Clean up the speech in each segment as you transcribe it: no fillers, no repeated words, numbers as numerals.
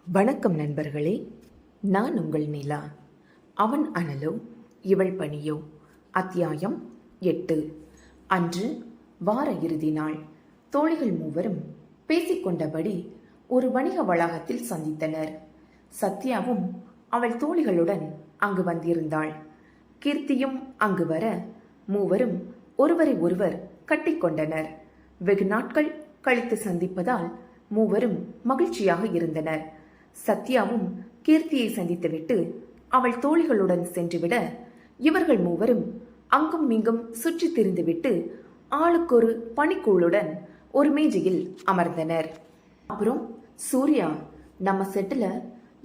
வணக்கம் நண்பர்களே, நான் உங்கள் நிலா. அவன் அனலோ இவள் பணியோ. அத்தியாயம் 8. அன்று வார இறுதி நாள். தோழிகள் மூவரும் பேசிக்கொண்டபடி ஒரு வணிக வளாகத்தில் சந்தித்தனர். சத்யாவும் அவள் தோழிகளுடன் அங்கு வந்திருந்தாள். கீர்த்தியும் அங்கு வர மூவரும் ஒருவரை ஒருவர் கட்டிக்கொண்டனர். வெகு நாட்கள் கழித்து சந்திப்பதால் மூவரும் மகிழ்ச்சியாக இருந்தனர். சத்யாவும் கீர்த்தியை சந்தித்துவிட்டு அவள் தோழிகளுடன் சென்றுவிட இவர்கள் மூவரும் அங்கும் இங்கும் சுற்றி திரிந்துவிட்டு ஆளுக்கொரு பணிக்குழுடன் ஒரு மேஜையில் அமர்ந்தனர். அப்புறம் சூர்யா, நம்ம செட்டில்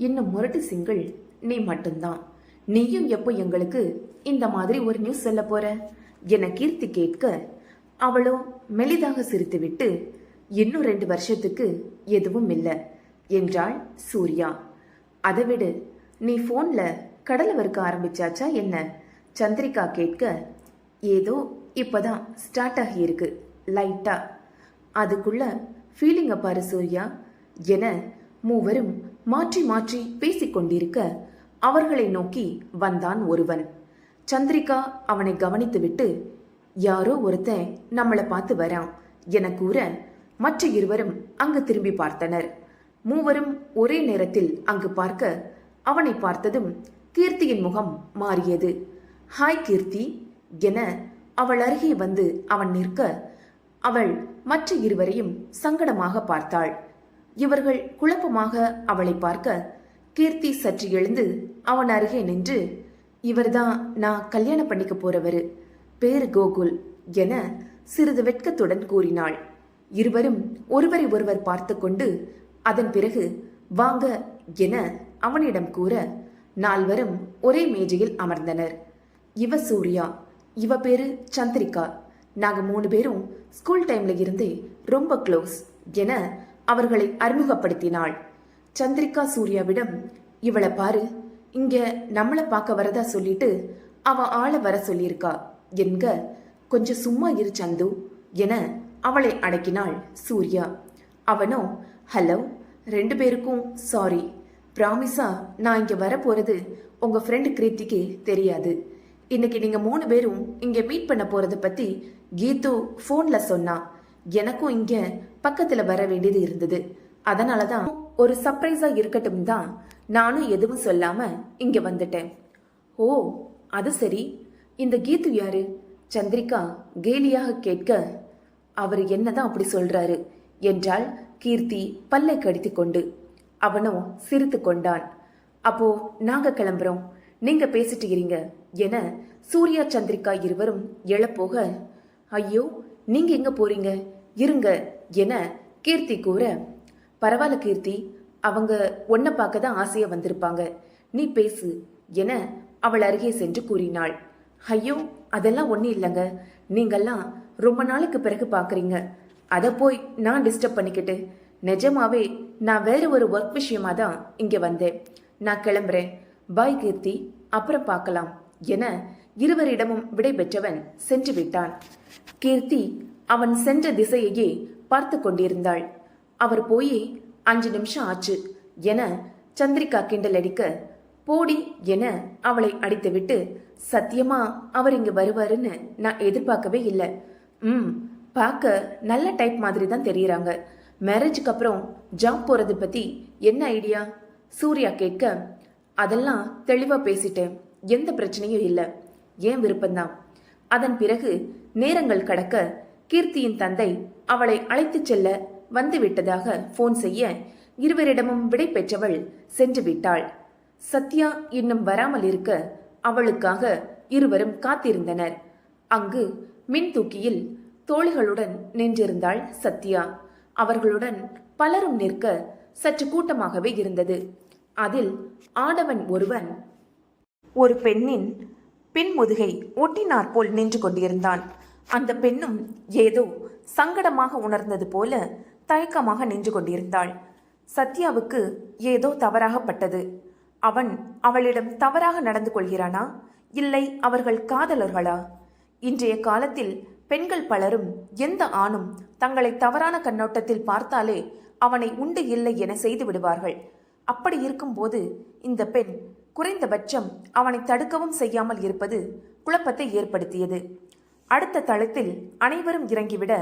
இன்னும் முரட்டு சிங்கிள் நீ மட்டும்தான். நீயும் எப்போ எங்களுக்கு இந்த மாதிரி ஒரு நியூஸ் சொல்ல போற என கீர்த்தி கேட்க அவளோ மெலிதாக சிரித்துவிட்டு இன்னும் 2 வருஷத்துக்கு எதுவும் இல்லை என்றாள் சூர்யா. அதை விடு, நீ ஃபோன்ல கடலை வறுக்க ஆரம்பிச்சாச்சா என்ன? சந்திரிகா கேட்க ஏதோ இப்பதான் ஸ்டார்ட் ஆகியிருக்கு லைட்டா. அதுக்குள்ள ஃபீலிங்க பாரு சூர்யா என மூவரும் மாற்றி மாற்றி பேசிக்கொண்டிருக்க அவர்களை நோக்கி வந்தான் ஒருவன். சந்திரிகா அவனை கவனித்துவிட்டு யாரோ ஒருத்தன் நம்மளை பார்த்து வரான் என கூற மற்ற இருவரும் அங்கு திரும்பி பார்த்தனர். மூவரும் ஒரே நேரத்தில் அங்கு பார்க்க அவனை பார்த்ததும் கீர்த்தியின் முகம் மாறியது. ஹாய் கீர்த்தி என அவள் அருகே வந்து அவன் நிற்க அவள் மற்ற இருவரையும் சங்கடமாக பார்த்தாள். இவர்கள் குழப்பமாக அவளை பார்க்க கீர்த்தி சற்று எழுந்து அவன் அருகே நின்று, இவர்தான் நான் கல்யாணம் பண்ணிக்க போறவரு, பேரு கோகுல் என சிறிது வெட்கத்துடன் கூறினாள். இருவரும் ஒருவரை ஒருவர் பார்த்து கொண்டு அதன் பிறகு வாங்க என அவனிடம் கூற நால்வரும் ஒரே மேஜையில் அமர்ந்தனர். இவ சூர்யா, இவ பேரு சந்திரிகா, நாங்க 3 பேரும் ஸ்கூல் டைம்ல இருந்தே ரொம்ப க்ளோஸ் என அவர்களை அறிமுகப்படுத்தினாள். சந்திரிகா சூர்யாவிடம், இவளை பாரு, இங்க நம்மளை பார்க்க வரதா சொல்லிட்டு அவ ஆளை வர சொல்லியிருக்கா என்க, கொஞ்சம் சும்மா இரு சந்து என அவளை அடக்கினாள் சூர்யா. அவனோ, ஹலோ, 2 பேருக்கும் சாரி, ப்ராமிஸா நான் இங்க வர போறது உங்க ஃப்ரெண்டு கிருத்திக்கு தெரியாது. இன்னைக்கு நீங்க 3 பேரும் இங்க மீட் பண்ண போறத பத்தி கீது போன்ல சொன்னா. எனக்கும் இங்க பக்கத்துல வர வேண்டியது இருந்தது, அதனாலதான் ஒரு சர்ப்ரைஸா இருக்கட்டும் தான் நானும் எதுவும் சொல்லாம இங்க வந்துட்டேன். ஓ, அது சரி, இந்த கீது யாரு? சந்திரிகா கேலியாக கேட்க, அவர் என்னதான் அப்படி சொல்றாரு என்றாள் கீர்த்தி பல்லை கடித்து கொண்டு. அவனோ சிரித்து கொண்டான். அப்போ நாங்க கிளம்புறோம், நீங்க பேசிட்டு இருங்க என சூர்யா சந்திரிகா இருவரும் எழப்போக, ஐயோ நீங்க எங்க போறீங்க, இருங்க என கீர்த்தி கூற, பரவாயில்ல கீர்த்தி, அவங்க உன்னை பார்க்க தான் ஆசையா வந்திருப்பாங்க, நீ பேசு என அவள் அருகே சென்று கூறினாள். ஐயோ அதெல்லாம் ஒன்றும் இல்லைங்க, நீங்கெல்லாம் ரொம்ப நாளுக்கு பிறகு பார்க்குறீங்க, அதை போய் நான் டிஸ்டர்ப் பண்ணிக்கிட்டு, நிஜமாவே நான் வேற ஒரு ஒர்க் விஷயமா தான் இங்கே வந்தேன், நான் கிளம்புறேன், பாய் கீர்த்தி, அப்புறம் பார்க்கலாம் என இருவரிடமும் விடை பெற்றவன் சென்று விட்டான். கீர்த்தி அவன் சென்ற திசையையே பார்த்து கொண்டிருந்தாள். அவர் போய் 5 நிமிஷம் ஆச்சு என சந்திரிகா கிண்டல் அடிக்க, போடி என அவளை அடித்துவிட்டு, சத்தியமா அவர் இங்க வருவாருன்னு நான் எதிர்பார்க்கவே இல்லை. பார்க்க நல்ல டைப் மாதிரி தான் தெரியுறாங்க. மேரேஜுக்கு அப்புறம் ஜாப் போறது பத்தி என்ன ஐடியா? சூர்யா கேட்க, அதெல்லாம் தெளிவா பேசிட்டேன், எந்த பிரச்சனையும் இல்லை, ஏன் விருப்பம்தான். அதன் பிறகு நேரங்கள் கடக்க கீர்த்தியின் தந்தை அவளை அழைத்துச் செல்ல வந்து விட்டதாக போன் செய்ய இருவரிடமும் விடை பெற்றவள் சென்று விட்டாள். சத்யா இன்னும் வராமல் இருக்க அவளுக்காக இருவரும் காத்திருந்தனர். அங்கு மின் தூக்கியில் தோழிகளுடன் நின்றிருந்தாள் சத்யா. அவர்களுடன் பலரும் நிற்க சற்று கூட்டமாகவே இருந்தது. அதில் ஆடவன் ஒருவன் ஒரு பெண்ணின் பின்முதுகை ஒட்டினார் போல் நின்று கொண்டிருந்தான். அந்த பெண்ணும் ஏதோ சங்கடமாக உணர்ந்தது போல தயக்கமாக நின்று கொண்டிருந்தாள். சத்யாவுக்கு ஏதோ தவறாகப்பட்டது. அவன் அவளிடம் தவறாக நடந்து கொள்கிறானா, இல்லை அவர்கள் காதலர்களா? இன்றைய காலத்தில் பெண்கள் பலரும் எந்த ஆணும் தங்களை தவறான கண்ணோட்டத்தில் பார்த்தாலே அவனை உண்டு இல்லை என செய்து விடுவார்கள். அப்படி இருக்கும்போது இந்த பெண் குறைந்தபட்சம் அவனை தடுக்கவும் செய்யாமல் இருப்பது குழப்பத்தை ஏற்படுத்தியது. அடுத்த தளத்தில் அனைவரும் இறங்கிவிட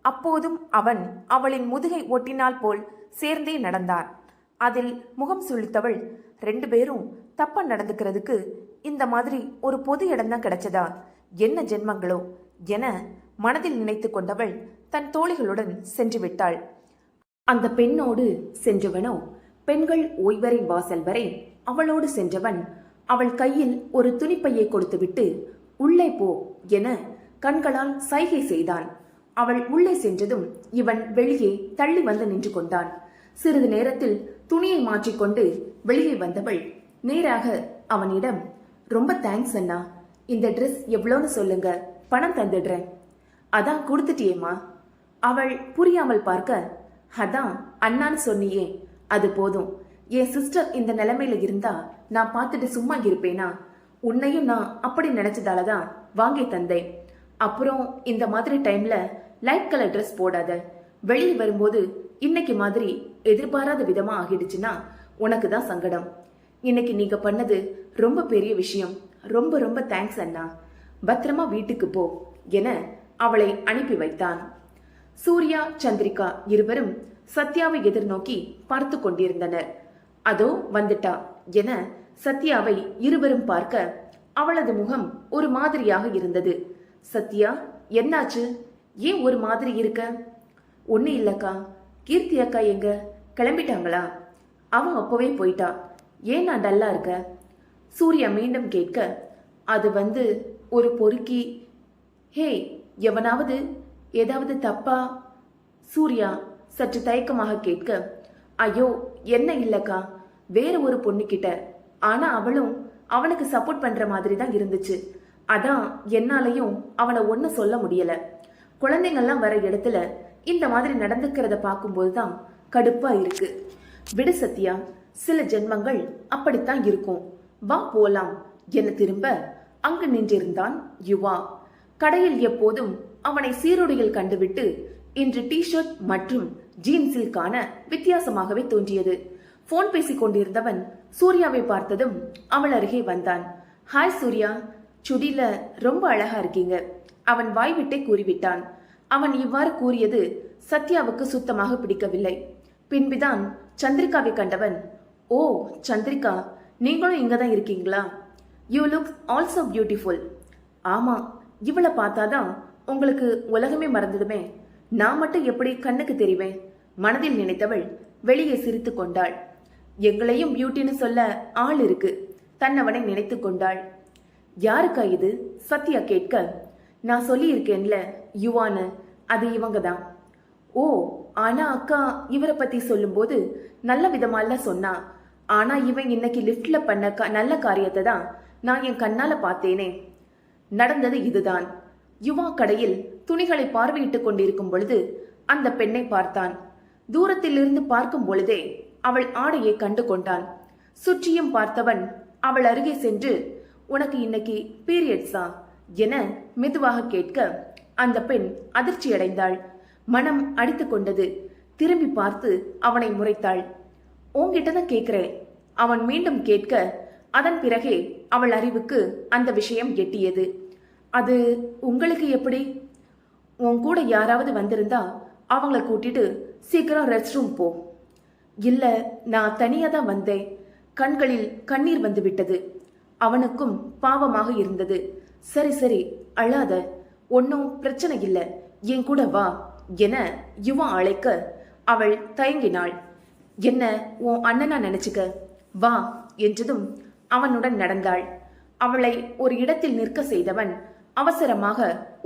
அப்போதும் அவன் அவளின் முதுகை ஒட்டினால் போல் சேர்ந்தே நடந்தான். அதில் முகம் சுளித்தவள், 2 பேரும் தப்பா நடந்துக்கிறதுக்கு இந்த மாதிரி ஒரு பொது இடம்தான் கிடைச்சதா, என்ன ஜென்மங்களோ என மனதில் நினைத்து கொண்டவள் தன் தோழிகளுடன் சென்று விட்டாள். அந்த பெண்ணோடு சென்றவனோ பெண்கள் ஓய்வறை வாசல் வரை அவளோடு சென்றவன் அவள் கையில் ஒரு துணிப்பையை கொடுத்துவிட்டு உள்ளே போ என கண்களால் சைகை செய்தான். அவள் உள்ளே சென்றதும் இவன் வெளியே தள்ளி வந்து நின்று கொண்டான். சிறிது நேரத்தில் துணியை மாற்றிக்கொண்டு வெளியே வந்தவள் நேராக அவனிடம், ரொம்ப தேங்க்ஸ் அண்ணா, இந்த ட்ரெஸ் எவ்வளோன்னு சொல்லுங்க, பணம் தந்துடுறேன். அதான் கொடுத்துட்டியேம்மா. அவள் புரியாமல் பார்க்க, அதான் அண்ணான்னு சொன்னியே, அது போதும். என் சிஸ்டர் இந்த நிலைமையில இருந்தா நான் பார்த்துட்டு சும்மா இருப்பேனா? உன்னையும் நான் அப்படி நினைச்சதாலதான் வாங்கி தந்தேன். அப்புறம் இந்த மாதிரி டைம்ல லைட் கலர் ட்ரெஸ் போடாத. வெளியே வரும்போது இன்னைக்கு மாதிரி எதிர்பாராத விதமா ஆகிடுச்சுன்னா உனக்கு தான் சங்கடம். இன்னைக்கு நீங்க பண்ணது ரொம்ப பெரிய விஷயம். ரொம்ப ரொம்ப தேங்க்ஸ் அண்ணா. பத்திரமா வீட்டுக்கு போ என அவளை அனுப்பி வைத்தான். சூர்யா, சந்திரிகா இருவரும் சத்யாவை எதிர்நோக்கி பார்த்து கொண்டிருந்தனர். அதோ வந்துட்டா என சத்யாவை இருவரும் பார்க்க அவளது முகம் ஒரு மாதிரியாக இருந்தது. சத்யா, என்னாச்சு? ஏன் ஒரு மாதிரி இருக்க? ஒண்ணு இல்லக்கா. கீர்த்தி அக்கா எங்க? கிளம்பிட்டாங்களா? அவன் அப்பவே போயிட்டா. ஏன் நான் டல்லா இருக்க? சூர்யா மீண்டும் கேட்க, அது ஒரு பொறுக்கி. ஹே, எவனாவது ஏதாவது தப்பா? சூர்யா சற்று தயக்கமாக கேட்க, ஐயோ என்ன இல்லக்கா, வேற ஒரு பொண்ணுகிட்ட. ஆனா அவளும் அவனுக்கு சப்போர்ட் பண்ற மாதிரி தான் இருந்துச்சு. அதான் என்னாலையும் அவனை ஒண்ணு சொல்ல முடியல. குழந்தைங்கள்லாம் வர இடத்துல இந்த மாதிரி நடந்துக்கிறத பார்க்கும்போதுதான் கடுப்பா இருக்கு. விடு சத்யா, சில ஜென்மங்கள் அப்படித்தான் இருக்கும். வா போலாம் என திரும்ப அங்கு நின்றிருந்தான் யுவா. கடையில் எப்போதும் அவனை சீருடையில் கண்டுவிட்டு இன்று டிஷர்ட் மற்றும் ஜீன்ஸில் காண வித்தியாசமாகவே தோன்றியது. போன் பேசிக் கொண்டிருந்தவன் சூர்யாவை பார்த்ததும் அவள் அருகே வந்தான். ஹாய் சூர்யா, சுடில ரொம்ப அழகா இருக்கீங்க, அவன் வாய்விட்டே கூறிவிட்டான். அவன் இவ்வாறு கூறியது சத்யாவுக்கு சுத்தமாக பிடிக்கவில்லை. பின்புதான் சந்திரிகாவை கண்டவன், ஓ சந்திரிகா, நீங்களும் இங்கதான் இருக்கீங்களா? You look also beautiful. ஆமா, இவளை பார்த்தாதான் உங்களுக்கு உலகமே மறந்துடுமே. நான் மட்டும் எப்படி கண்ணுக்கு தெரிவேன்? மனதில் நினைத்தவள் வெளியே சிரித்து கொண்டாள். எங்களையும் பியூட்டின்னு சொல்ல ஆள் இருக்கு, தன்னவனை நினைத்து கொண்டாள். யாருக்கா இது? சத்யா கேட்க, நான் சொல்லி இருக்கேன்ல யுவான்னு, அது இவங்க தான். ஓ, ஆனா அக்கா இவரை பத்தி சொல்லும்போது நல்ல விதமால சொன்னா. ஆனா இவன் இன்னைக்கு லிப்ட்ல பண்ண நல்ல காரியத்தை தான் நான் என் கண்ணால பார்த்தேனே. நடந்தது இதுதான். யுவா கடையில் துணிகளை பார்வையிட்டுக் கொண்டிருக்கும் பொழுது அந்த பெண்ணை பார்த்தான். தூரத்தில் இருந்து பார்க்கும் பொழுதே அவள் ஆடையை கண்டு கொண்டான். சுற்றியும் பார்த்தவன் அவள் அருகே சென்று, உனக்கு இன்னைக்கு பீரியட்ஸா என மெதுவாக கேட்க அந்த பெண் அதிர்ச்சி அடைந்தாள். மனம் அடித்து கொண்டது. திரும்பி பார்த்து அவனை முறைத்தாள். உன்கிட்டதான் கேட்கிறேன். அவன் மீண்டும் கேட்க அதன் பிறகே அவள் அறிவுக்கு அந்த விஷயம் எட்டியது. அது உங்களுக்கு எப்படி? உன் கூட யாராவது வந்திருந்தா அவங்கள கூட்டிட்டு சீக்கிரம் ரெஸ்ட் ரூம் போ. இல்ல, நான் தனியா தான் வந்தேன். கண்களில் கண்ணீர் வந்து விட்டது. அவனுக்கும் பாவமாக இருந்தது. சரி சரி, அழாத, ஒன்னும் பிரச்சனை இல்ல, என் கூட வா என யுவா அழைக்க அவள் தயங்கினாள். என்ன உன் அண்ணனா நினைச்சுக்க, வா என்றதும் அவனுடன் நடந்தாள். அவளை ஒரு இடத்தில் நிற்க செய்தவன் அவசரமாக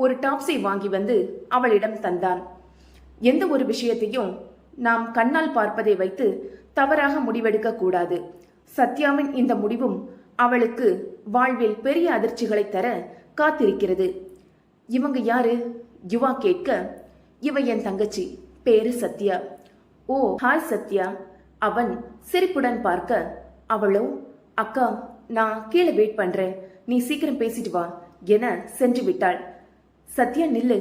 ஒரு டாப்ஸை வாங்கி வந்து அவளிடம் தந்தான். எந்த ஒரு விஷயத்தையும் நாம் கண்ணால் பார்ப்பதை வைத்து தவறாக முடிவெடுக்க கூடாது. சத்யாவின் இந்த முடிவும் அவளுக்கு வாழ்வில் பெரிய அதிர்ச்சிகளை தர காத்திருக்கிறது. இவங்க யாரு? யுவா கேட்க, இவ என் தங்கச்சி, பேரு சத்யா. ஓ, ஹாய் சத்யா. அவன் சிரிப்புடன் பார்க்க அவளோ, அக்கா நான் கீழே வெயிட் பண்றேன், நீ சீக்கிரம் பேசிட்டு வா என சென்று விட்டாள். சத்யா நில்லு,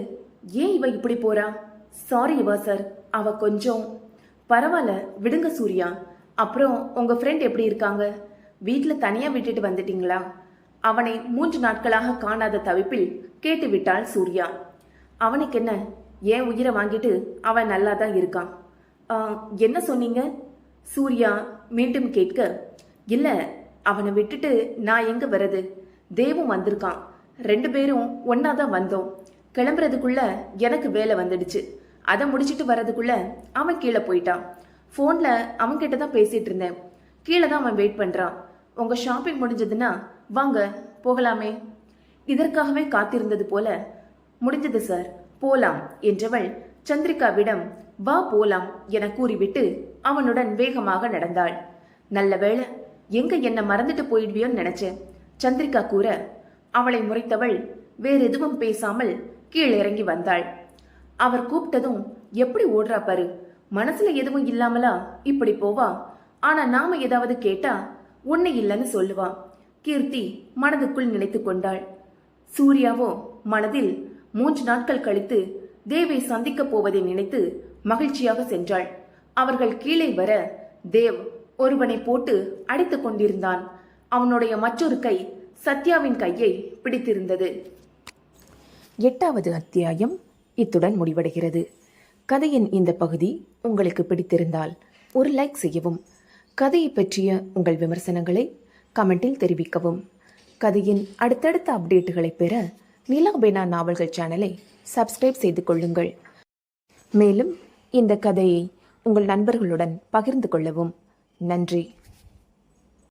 ஏன் இவ இப்படி போறா? சாரி யுவா சார், அவ கொஞ்சம். பரவாயில்ல விடுங்க சூர்யா, அப்புறம் உங்கள் ஃப்ரெண்ட் எப்படி இருக்காங்க? வீட்டில் தனியாக விட்டுட்டு வந்துட்டீங்களா? அவனை 3 நாட்களாக காணாத தவிப்பில் கேட்டுவிட்டாள் சூர்யா. அவனுக்கு என்ன, ஏன் உயிரை வாங்கிட்டு அவன் நல்லா தான் இருக்கான். என்ன சொன்னீங்க? சூர்யா மீண்டும் கேட்க, இல்லை, அவனை விட்டுட்டு நான் எங்கே வர்றது? தேவும் வந்திருக்கான். 2 பேரும் ஒன்றா தான் வந்தோம். கிளம்புறதுக்குள்ள எனக்கு வேலை வந்துடுச்சு. அதை முடிச்சிட்டு வர்றதுக்குள்ள அவன் கீழே போயிட்டான். ஃபோனில் அவன்கிட்ட தான் பேசிகிட்டு இருந்தேன். கீழே தான் அவன் வெயிட் பண்ணுறான். உங்கள் ஷாப்பிங் முடிஞ்சதுன்னா வாங்க போகலாமே. இதற்காகவே காத்திருந்தது போல, முடிஞ்சது சார், போலாம் என்றவள் சந்திரிகாவிடம் வா போலாம் என கூறிவிட்டு அவனுடன் வேகமாக நடந்தாள். நல்ல வேளை, எங்க என்ன மறந்துட்டு போயிடுவியோன்னு நினைச்சேன், சந்திரிகா கூற, அவளை முறைத்தவள் வேறெதுவும் பேசாமல் கீழிறங்கி வந்தாள். அவர் கூப்பிட்டதும் எப்படி ஓடுறா பாரு, மனசுல எதுவும் இல்லாமலா இப்படி போவா? ஆனா நாம ஏதாவது கேட்டா ஒண்ணு இல்லைன்னு சொல்லுவா. கீர்த்தி மனதுக்குள் நினைத்து கொண்டாள். சூர்யாவோ மனதில் 3 நாட்கள் கழித்து தேவை சந்திக்க போவதை நினைத்து மகிழ்ச்சியாக சென்றாள். அவர்கள் கீழே வர தேவ் ஒருவனை போட்டு அடித்துக் கொண்டிருந்தான். அவனுடைய மற்றொரு கை சத்யாவின் கையை பிடித்திருந்தது. 8வது அத்தியாயம் இத்துடன் முடிவடைகிறது. கதையின் இந்த பகுதி உங்களுக்கு பிடித்திருந்தால் ஒரு லைக் செய்யவும். கதையை பற்றிய உங்கள் விமர்சனங்களை கமெண்டில் தெரிவிக்கவும். கதையின் அடுத்தடுத்த அப்டேட்டுகளை பெற நிலாபேனா நாவல்கள் சேனலை சப்ஸ்கிரைப் செய்து கொள்ளுங்கள். மேலும் இந்த கதையை உங்கள் நண்பர்களுடன் பகிர்ந்து கொள்ளவும். நன்றி.